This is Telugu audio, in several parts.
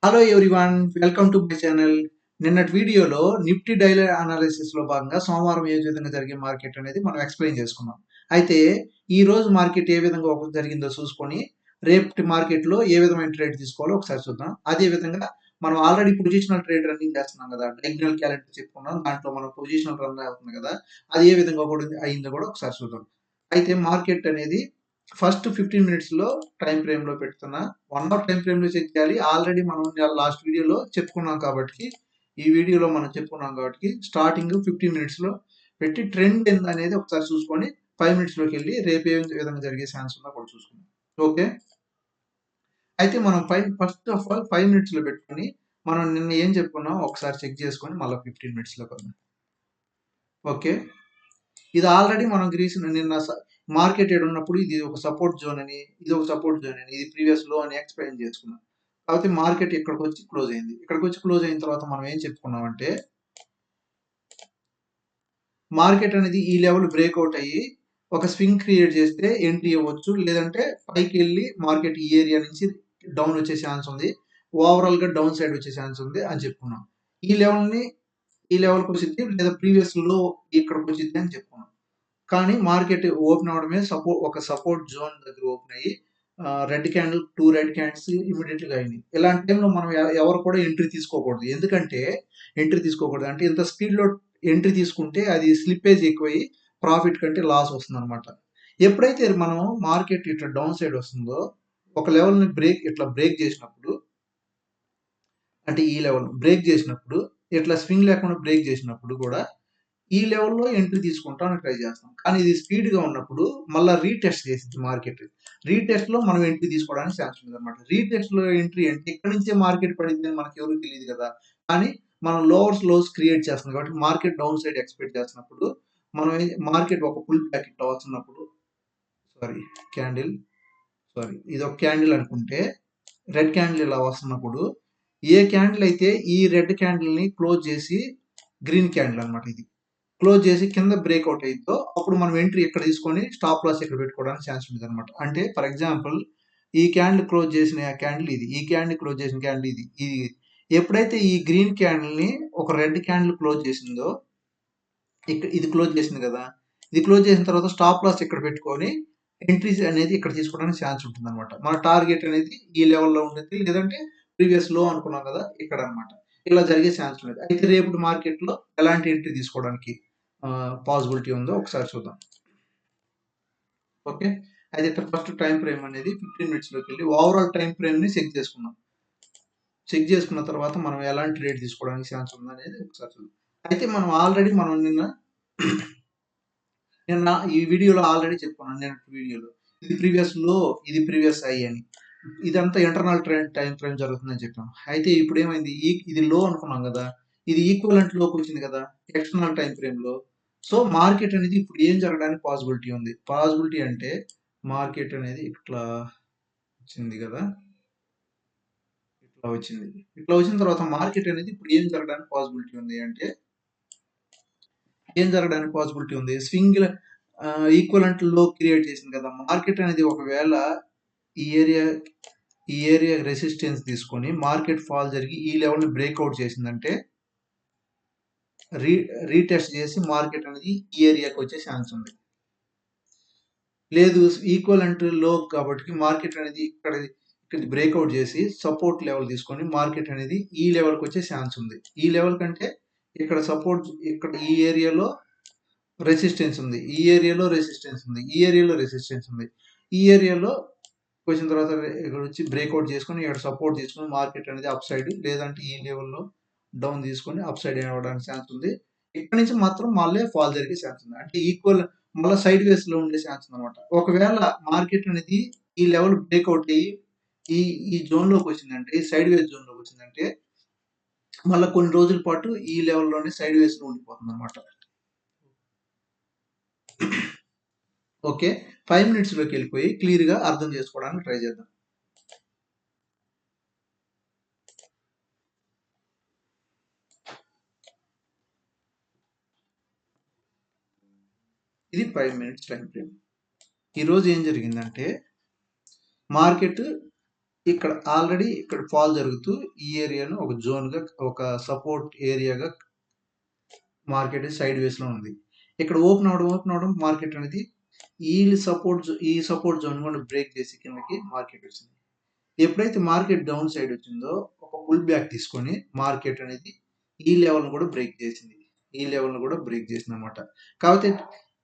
Hello everyone, welcome to my channel. నిన్నటి వీడియోలో నిఫ్టీ డైలీ అనాలిసిస్ లో భాగంగా సోమవారం ఏ విధంగా జరిగే మార్కెట్ అనేది మనం ఎక్స్ప్లెయిన్ చేసుకున్నాం. అయితే ఈ రోజు మార్కెట్ ఏ విధంగా జరిగిందో చూసుకొని రేపటి మార్కెట్ లో ఏ విధమైన ట్రేడ్ తీసుకోవాలో ఒకసారి చూద్దాం. అదే విధంగా మనం ఆల్రెడీ పొజిషనల్ ట్రేడ్ రన్నింగ్ చేస్తున్నాం కదా, డయాగ్నల్ క్యాలెండర్ చెప్పుకున్నాం. దాంట్లో మనం పొజిషనల్ రన్ అవుతుంది కదా, అది ఏ విధంగా కూడా అయిందో కూడా ఒకసారి చూద్దాం. అయితే మార్కెట్ అనేది ఫస్ట్ 15 మినిట్స్‌లో టైమ్ ఫ్రేమ్‌లో పెడుతున్నా. 1 అవర్ టైమ్ ఫ్రేమ్‌లో చెక్ చేయాలి. ఆల్రెడీ మనం లాస్ట్ వీడియోలో చెప్పుకున్నాం కాబట్టి, ఈ వీడియోలో మనం చెప్పుకున్నాం కాబట్టి స్టార్టింగ్ 15 మినిట్స్‌లో పెట్టి ట్రెండ్ ఏందనేది ఒకసారి చూసుకొని 5 మినిట్స్‌లోకెళ్ళి రేపు ఏ విధంగా జరిగే ఛాన్స్ ఉందో కూడా చూసుకుందాం. ఓకే. అయితే మనం ఫస్ట్ ఆఫ్ ఆల్ 5 మినిట్స్‌లో పెట్టుకొని మనం నిన్న ఏం చెప్పుకున్నాం ఒకసారి చెక్ చేసుకొని మళ్ళా 15 మినిట్స్‌లోకి వద్దాం. ఓకే. ఇది ఆల్రెడీ మనం నిన్న మార్కెట్ ఉన్నప్పుడు ఇది ఒక సపోర్ట్ జోన్ అని, ఇది ఒక సపోర్ట్ జోన్ అని, ఇది ప్రీవియస్ లో అని ఎక్స్ప్లెయిన్ చేసుకున్నాం. కాకపోతే మార్కెట్ ఇక్కడికి వచ్చి క్లోజ్ అయింది. ఇక్కడికి వచ్చి క్లోజ్ అయిన తర్వాత మనం ఏం చెప్పుకున్నామంటే, మార్కెట్ అనేది ఈ లెవెల్ బ్రేక్అవుట్ అయ్యి ఒక స్వింగ్ క్రియేట్ చేస్తే ఎంట్రీ ఇవ్వచ్చు. లేదంటే పైకి వెళ్ళి మార్కెట్ ఈ ఏరియా నుంచి డౌన్ వచ్చే ఛాన్స్ ఉంది. ఓవరాల్ గా డౌన్ సైడ్ వచ్చే ఛాన్స్ ఉంది అని చెప్పుకున్నాం. ఈ లెవెల్ ని ఈ లెవెల్కి వచ్చింది, లేదా ప్రీవియస్ లో ఇక్కడికి వచ్చింది అని చెప్పుకున్నాం. కానీ మార్కెట్ ఓపెన్ అవ్వడమే ఒక సపోర్ట్ జోన్ దగ్గర ఓపెన్ అయ్యి రెడ్ క్యాండిల్, 2 రెడ్ క్యాండిల్స్ ఇమ్మీడియట్‌గా అయినాయి. ఇలాంటి టైంలో మనం ఎవరు కూడా ఎంట్రీ తీసుకోకూడదు. ఎందుకంటే ఎంట్రీ తీసుకోకూడదు. అంటే ఇంత స్పీడ్‌లో ఎంట్రీ తీసుకుంటే అది స్లిప్పేజ్ ఎక్కువయ్యి ప్రాఫిట్ కంటే లాస్ వస్తుందన్నమాట. ఎప్పుడైతే మనం మార్కెట్ ఇట్లా డౌన్ సైడ్ వస్తుందో, ఒక లెవెల్‌ని ఇట్లా బ్రేక్ చేసినప్పుడు, అంటే ఈ లెవెల్ బ్రేక్ చేసినప్పుడు, ఇట్లా స్వింగ్ లేకుండా బ్రేక్ చేసినప్పుడు కూడా ఈ లెవెల్‌లో ఎంట్రీ తీసుకుంటానికి ట్రై చేస్తాం. కానీ ఇది స్పీడ్‌గా ఉన్నప్పుడు మళ్ళా రీటెస్ట్ చేసిద్ది మార్కెట్. రీటెస్ట్‌లో మనం ఎంట్రీ తీసుకోవడానికి ఛాన్స్ ఉందన్నమాట. రీటెస్ట్‌లో ఎంట్రీ అంటే ఇక్కడి నుంచే మార్కెట్ పడిద్దని మనకెవరికీ తెలీదు కదా! కానీ మనం లోస్ క్రియేట్ చేస్తుంది కాబట్టి మార్కెట్ డౌన్ సైడ్ ఎక్స్‌పెక్ట్ చేస్తున్నప్పుడు మనం మార్కెట్ ఒక పుల్ బ్యాక్ ఇట్లా వస్తున్నప్పుడు, సారీ క్యాండిల్ ఇదొక క్యాండిల్ అనుకుంటే, రెడ్ క్యాండిల్ ఇలా వస్తున్నప్పుడు, ఏ క్యాండిల్ అయితే ఈ రెడ్ క్యాండిల్‌ని క్లోజ్ చేసి, గ్రీన్ క్యాండిల్ అన్నమాట ఇది. క్లోజ్ చేసి కింద బ్రేక్అవుట్ అయిద్దో అప్పుడు మనం ఎంట్రీ ఇక్కడ తీసుకొని స్టాప్ లాస్ ఇక్కడ పెట్టుకోవడానికి ఛాన్స్ ఉంటుంది అనమాట. అంటే ఫర్ ఎగ్జాంపుల్, ఈ క్యాండిల్ క్లోజ్ చేసిన క్యాండిల్ ఇది, ఈ క్యాండిల్ క్లోజ్ చేసిన క్యాండిల్ ఇది, ఇది ఎప్పుడైతే ఈ గ్రీన్ క్యాండిల్ ని ఒక రెడ్ క్యాండిల్ క్లోజ్ చేసిందో, ఇది క్లోజ్ చేసింది కదా, ఇది క్లోజ్ చేసిన తర్వాత స్టాప్ లాస్ ఇక్కడ పెట్టుకొని ఎంట్రీస్ అనేది ఇక్కడ తీసుకోవడానికి ఛాన్స్ ఉంటుంది అనమాట. మన టార్గెట్ అనేది ఈ లెవెల్లో ఉంటుంది, లేదంటే ప్రీవియస్ లో అనుకున్నాం కదా ఇక్కడ అనమాట. ఇలా జరిగే ఛాన్స్ లేదు. అయితే రేపు మార్కెట్ లో ఎలాంటి ఎంట్రీ తీసుకోవడానికి పాసిబిలిటీ ఉందో ఒకసారి చూద్దాం. ఓకే. అయితే ఫస్ట్ టైం ఫ్రేమ్ అనేది 15 మినిట్స్ లోకి వెళ్ళి ఓవరాల్ టైం ఫ్రేమ్ ని చెక్ చేసుకున్నాం. చెక్ చేసుకున్న తర్వాత మనం ఎలాంటి రేట్ తీసుకోవడానికి ఛాన్స్ ఉందనేది ఒకసారి చూద్దాం. అయితే మనం నిన్న నిన్న ఈ వీడియోలో ఆల్రెడీ చెప్పుకున్నాను. నిన్న వీడియోలో ఇది ప్రీవియస్ లో, ఇది ప్రీవియస్ హై అని. ఇదంతా ఇంటర్నల్ ట్రెండ్ టైం ఫ్రేమ్ జరుగుతుందని చెప్పాం. అయితే ఇప్పుడు ఏమైంది, ఇది లో అనుకున్నాం కదా, ఇది ఈక్వలెంట్ లోకి వచ్చింది కదా ఎక్స్టర్నల్ టైం ఫ్రేమ్ లో. సో మార్కెట్ అనేది ఇప్పుడు ఏం జరగడానికి పాసిబిలిటీ ఉంది. పాసిబిలిటీ అంటే మార్కెట్ అనేది ఇట్లా వచ్చింది కదా, ఇట్లా వచ్చింది. ఇట్లా వచ్చిన తర్వాత మార్కెట్ అనేది ఇప్పుడు ఏం జరగడానికి పాసిబిలిటీ ఉంది అంటే, ఏం జరగడానికి పాసిబిలిటీ ఉంది, స్వింగ్ ఈక్వలెంట్ లో క్రియేట్ చేసింది కదా మార్కెట్ అనేది. ఒకవేళ ఈ ఏరియా ఈ ఏరియా రెసిస్టెన్స్ తీసుకొని మార్కెట్ ఫాల్ జరిగి ఈ లెవెల్ ని బ్రేక్అవుట్ చేసిందంటే, రీ రీటెస్ట్ చేసి మార్కెట్ అనేది ఈ ఏరియాకి వచ్చే ఛాన్స్ ఉంది. లేదు, ఈక్వలెంట్ లో కాబట్టి మార్కెట్ అనేది ఇక్కడ బ్రేక్అవుట్ చేసి సపోర్ట్ లెవెల్ తీసుకొని మార్కెట్ అనేది ఈ లెవెల్కి వచ్చే ఛాన్స్ ఉంది. ఈ లెవెల్ కంటే ఇక్కడ సపోర్ట్, ఇక్కడ ఈ ఏరియాలో రెసిస్టెన్స్ ఉంది, ఈ ఏరియాలో రెసిస్టెన్స్ ఉంది, ఈ ఏరియాలో రెసిస్టెన్స్ ఉంది. ఈ ఏరియాలో వచ్చిన తర్వాత ఇక్కడ వచ్చి బ్రేక్అవుట్ చేసుకొని ఇక్కడ సపోర్ట్ తీసుకొని మార్కెట్ అనేది అప్ సైడ్, లేదంటే ఈ లెవెల్లో డౌన్ తీసుకొని అప్ సైడ్ అవ్వడానికి ఛాన్స్ ఉంది. ఇక్కడ నుంచి మాత్రం మళ్ళీ ఫాల్ జరిగే ఛాన్స్ ఉంది. అంటే ఈక్వల్ మళ్ళీ సైడ్ వేస్ లో ఉండే ఛాన్స్ ఉంది అనమాట. ఒకవేళ మార్కెట్ అనేది ఈ లెవెల్ బ్రేక్అవుట్ అయ్యి ఈ ఈ జోన్ లోకి వచ్చిందంటే, ఈ సైడ్ వేస్ జోన్ లోకి వచ్చిందంటే, మళ్ళీ కొన్ని రోజుల పాటు ఈ లెవెల్లోనే సైడ్ వేస్ లో ఉండిపోతుంది అనమాట. ఓకే. 5 మినిట్స్ లోకి వెళ్ళిపోయి క్లియర్ గా అర్థం చేసుకోవడానికి ట్రై చేద్దాం. ఇది 5 మినిట్స్ టైం ఫ్రేమ్. ఈరోజు ఏం జరిగిందంటే, మార్కెట్ ఇక్కడ ఆల్రెడీ ఇక్కడ ఫాల్ జరుగుతూ ఈ ఏరియాను ఒక జోన్‌గా ఒక సపోర్ట్ ఏరియాగా మార్కెట్ సైడ్ వేస్‌లో ఉంది. ఇక్కడ ఓపెన్ అవ్వడం మార్కెట్ అనేది ఈ సపోర్ట్ జోన్ కూడా బ్రేక్ చేసి కిందకి మార్కెట్ వచ్చింది. ఎప్పుడైతే మార్కెట్ డౌన్ సైడ్ వచ్చిందో ఒక పుల్ బ్యాక్ తీసుకొని మార్కెట్ అనేది ఈ లెవెల్‌ని కూడా బ్రేక్ చేసింది. ఈ లెవెల్‌ని కూడా బ్రేక్ చేసిందన్నమాట. కాకపోతే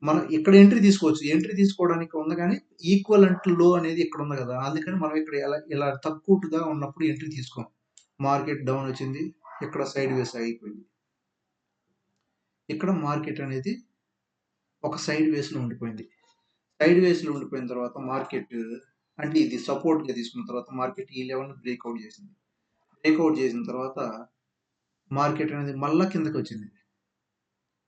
మనం ఇక్కడ ఎంట్రీ తీసుకోవచ్చు. ఎంట్రీ తీసుకోవడానికి ఉంది కానీ ఈక్వలెంట్ లో అనేది ఇక్కడ ఉంది కదా! అందుకని మనం ఇక్కడ ఇలా తక్కువగా ఉన్నప్పుడు ఎంట్రీ తీసుకోం. మార్కెట్ డౌన్ వచ్చింది. ఇక్కడ సైడ్ వేస్ ఆగిపోయింది. ఇక్కడ మార్కెట్ అనేది ఒక సైడ్ వేస్‌లో ఉండిపోయింది. సైడ్ వేస్‌లో ఉండిపోయిన తర్వాత మార్కెట్ అంటే ఇది సపోర్ట్‌గా తీసుకున్న తర్వాత మార్కెట్ ఈ లెవెల్‌ని బ్రేక్‌ఔట్ చేసింది. బ్రేక్‌ఔట్ చేసిన తర్వాత మార్కెట్ అనేది మళ్ళా కిందకొచ్చింది.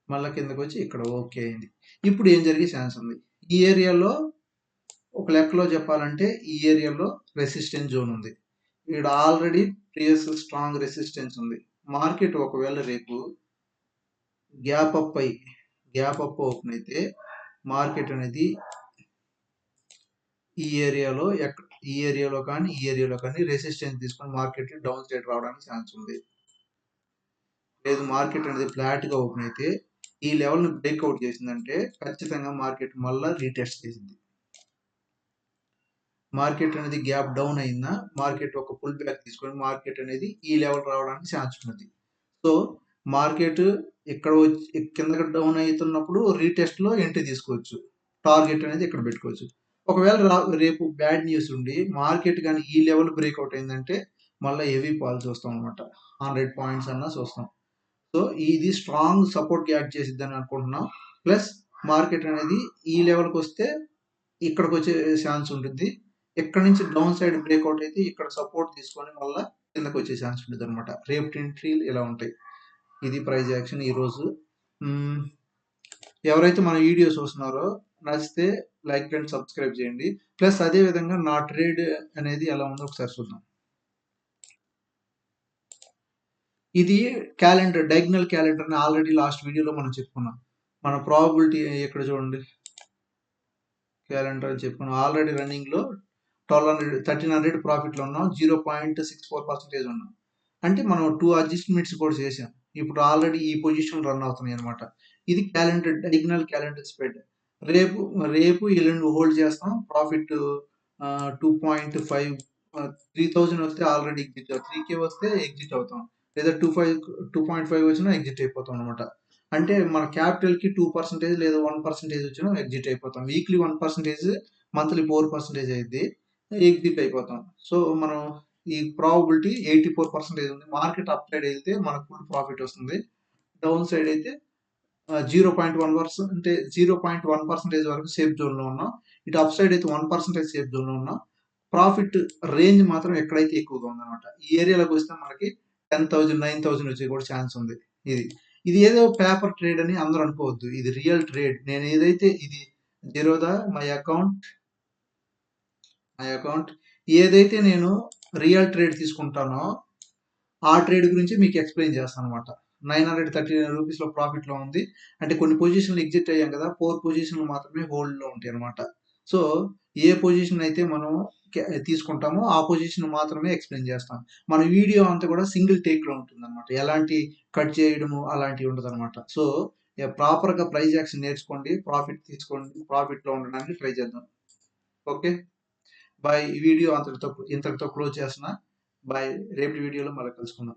మళ్ళా కిందకొచ్చి ఇక్కడ ఓకే అయింది. ఇప్పుడు ఏం జరిగే ఛాన్స్ ఉంది? ఈ ఏరియాలో ఒక లెక్కలో చెప్పాలంటే ఈ ఏరియాలో రెసిస్టెన్స్ జోన్ ఉంది. ఈడ ఆల్రెడీ ప్రీవియస్ స్ట్రాంగ్ రెసిస్టెన్స్ ఉంది. మార్కెట్ ఒకవేళ రేపు గ్యాప్ అప్ ఓపెన్ అయితే మార్కెట్ అనేది ఈ ఏరియాలో కానీ రెసిస్టెన్స్ తీసుకొని మార్కెట్ డౌన్ సైడ్ రావడానికి ఛాన్స్ ఉంది. లేదు మార్కెట్ అనేది ఫ్లాట్‌గా ఓపెన్ అయితే ఈ లెవెల్‌ని బ్రేక్‌ఔట్ చేసిందంటే ఖచ్చితంగా మార్కెట్ మళ్ళా రీటెస్ట్ చేసింది. మార్కెట్ అనేది గ్యాప్ డౌన్ అయిందా మార్కెట్ ఒక పుల్ బ్యాక్ తీసుకొని మార్కెట్ అనేది ఈ లెవెల్ రావడానికి ఛాన్స్ ఉన్నది. సో మార్కెట్ ఇక్కడ వచ్చి కిందకి డౌన్ అవుతున్నప్పుడు రీటెస్ట్‌లో ఎంట్రీ తీసుకోవచ్చు. టార్గెట్ అనేది ఇక్కడ పెట్టుకోవచ్చు. ఒకవేళ రేపు బ్యాడ్ న్యూస్ ఉండి మార్కెట్ గాని ఈ లెవెల్ బ్రేక్‌ఔట్ అయిందంటే మళ్ళా హెవీ ఫాల్ చూస్తాం అన్నమాట. 100 పాయింట్స్ అన్నా చూస్తాం. సో ఇది స్ట్రాంగ్ సపోర్ట్ యాక్ట్ చేసిద్దని అనుకుంటున్నాం. ప్లస్ మార్కెట్ అనేది ఈ లెవెల్‌కి వస్తే ఇక్కడికి వచ్చే ఛాన్స్ ఉంటుంది. ఇక్కడ నుంచి డౌన్ సైడ్ బ్రేక్‌ఔట్ అయితే ఇక్కడ సపోర్ట్ తీసుకొని మళ్ళా కిందకి వచ్చే ఛాన్స్ ఉంటదన్నమాట. రేపటి ఎంట్రీలు ఇలా ఉంటాయి. ఇది ప్రైస్ యాక్షన్ ఈరోజు. ఎవరైతే మన వీడియో చూస్తున్నారో నచ్చితే లైక్ అండ్ సబ్స్క్రైబ్ చేయండి. ప్లస్ అదే విధంగా నా ట్రేడ్ అనేది ఎలా ఉందో ఒకసారి చూద్దాం. ఇది డయాగ్నల్ క్యాలెండర్ అని ఆల్రెడీ లాస్ట్ వీడియోలో మనం చెప్పుకున్నాం. మన ప్రాబబిలిటీ ఇక్కడ చూడండి. క్యాలెండర్ అని చెప్పుకున్నాం. ఆల్రెడీ రన్నింగ్‌లో 1300 ప్రాఫిట్‌లో ఉన్నాం. 0.64% ఉన్నాం. అంటే మనం 2 అడ్జస్ట్‌మెంట్స్ కూడా చేసాం. ఇప్పుడు ఆల్రెడీ ఈ పొజిషన్ రన్ అవుతున్నాయి అన్నమాట. ఇది డయాగ్నల్ క్యాలెండర్ స్ప్రెడ్. రేపు ఎల్లుండి హోల్డ్ చేస్తాం. ప్రాఫిట్ 2.5 3000 వస్తే ఆల్రెడీ ఎగ్జిట్ 3K వస్తే ఎగ్జిట్ అవుతాం. లేదా 2.5 వచ్చినా ఎగ్జిట్ అయిపోతాం అన్నమాట. అంటే మన క్యాపిటల్‌కి 2% లేదా 1% వచ్చినా ఎగ్జిట్ అయిపోతాం. వీక్లీ 1%, మంత్లీ 4% అయ్యిద్ది. ఎగ్జిట్ అయిపోతాం. సో మనం ఈ ప్రాబబిలిటీ 84% ఉంది. మార్కెట్ అప్ సైడ్ వెళ్తే మనకు ఫుల్ ప్రాఫిట్ వస్తుంది. డౌన్ సైడ్ అయితే 0.1% అంటే 0.1% వరకు సేఫ్ జోన్‌లో ఉన్నాం. ఇటు అప్ సైడ్ అయితే 1% సేఫ్ జోన్‌లో ఉన్నాం. ప్రాఫిట్ రేంజ్ మాత్రం ఎక్కడైతే ఎక్కువగా ఉందన్నమాట. ఈ ఏరియాలోకి వస్తే మనకి 10,000, 9,000 వచ్చే కూడా ఛాన్స్ ఉంది. ఇది ఏదో పేపర్ ట్రేడ్ అని అందరూ అనుకోవద్దు. ఇది రియల్ ట్రేడ్. నేను ఏదైతే ఇది జీరోదా మై అకౌంట్ ఏదైతే నేను రియల్ ట్రేడ్ తీసుకుంటానో ఆ ట్రేడ్ గురించి మీకు ఎక్స్ప్లెయిన్ చేస్తాను అనమాట. 939 రూపీస్‌లో ప్రాఫిట్‌లో ఉంది. అంటే కొన్ని పొజిషన్‌లు ఎగ్జిట్ అయ్యాం కదా! 4 పొజిషన్‌లు మాత్రమే హోల్డ్‌లో ఉంటాయి అనమాట. సో, ఏ పొజిషన్ అయితే మనం తీసుకుంటామో ఆ పొజిషన్ మాత్రమే ఎక్స్‌ప్లెయిన్ చేస్తాం. మన వీడియో అంతా కూడా సింగిల్ టేక్‌లో ఉంటుందన్నమాట. ఎలాంటి కట్ చేయడము అలాంటివి ఉండదన్నమాట. సో, ప్రాపర్‌గా ప్రైస్ యాక్షన్ నేర్చుకోండి. ప్రాఫిట్ తీసుకోండి. ప్రాఫిట్‌లో ఉండడానికి ట్రై చేద్దాం. ఓకే. బాయ్. ఈ వీడియో ఇంతటితో క్లోజ్ చేస్తున్నా. బాయ్. రేపటి వీడియోలో మళ్ళీ కలుసుకుందాం.